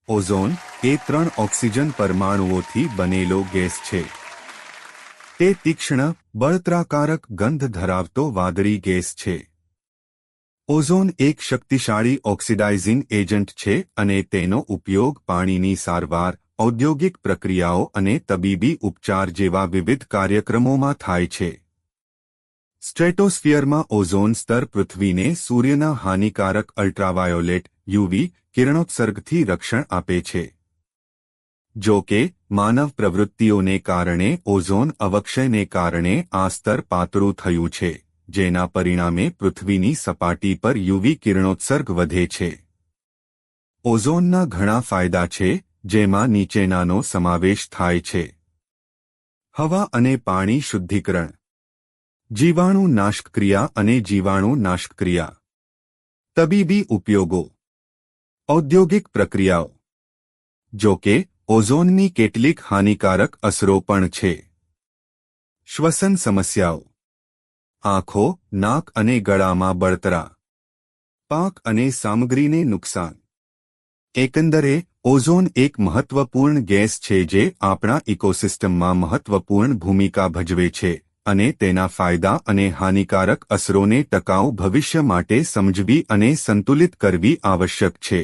Ozone એ 3 oxygen પરમાણુઓથી બનેલો gas છે. તે તીક્ષ્ણ, બળતરાકારક ગંધ ધરાવતો વાદળી ગેસ છે. ઓઝોન એક શક્તિશાળી ઓક્સિડાઇઝિંગ એજન્ટ છે અને તેનો ઉપયોગ પાણીની સારવાર, ઔદ્યોગિક પ્રક્રિયાઓ અને તબીબી ઉપચાર જેવા વિવિધ કાર્યક્રમોમાં થાય છે. સ્ટ્રેટોસ્ફિયરમાં ઓઝોન સ્તર પૃથ્વીને સૂર્યના હાનિકારક અલ્ટ્રાવાયોલેટ યુવી કિરણોત્સર્ગથી રક્ષણ આપે છે. જો કે માનવ પ્રવૃત્તિઓને કારણે ઓઝોન અવક્ષયને કારણે આ સ્તર પાતળું થયું છે, જેના પરિણામે પૃથ્વીની સપાટી પર યુવી કિરણોત્સર્ગ વધે છે. ઓઝોનના ઘણા ફાયદા છે, જેમાં નીચેનાનો સમાવેશ થાય છે. હવા અને પાણી શુદ્ધિકરણ, જીવાણુ નાશક્રિયા અને જીવાણુ નાશક્રિયા, તબીબી ઉપયોગો, ઔદ્યોગિક પ્રક્રિયાઓ. જો કે ઓઝોનની કેટલીક હાનિકારક અસરો પણ છે. શ્વસન સમસ્યાઓ, આંખો, નાક અને ગળામાં બળતરા, પાક અને સામગ્રીને નુકસાન. એકંદરે ઓઝોન એક મહત્વપૂર્ણ ગેસ છે જે આપણા ઇકોસિસ્ટમમાં મહત્વપૂર્ણ ભૂમિકા ભજવે છે અને તેના ફાયદા અને હાનિકારક અસરોને ટકાઉ ભવિષ્ય માટે સમજવી અને સંતુલિત કરવી આવશ્યક છે.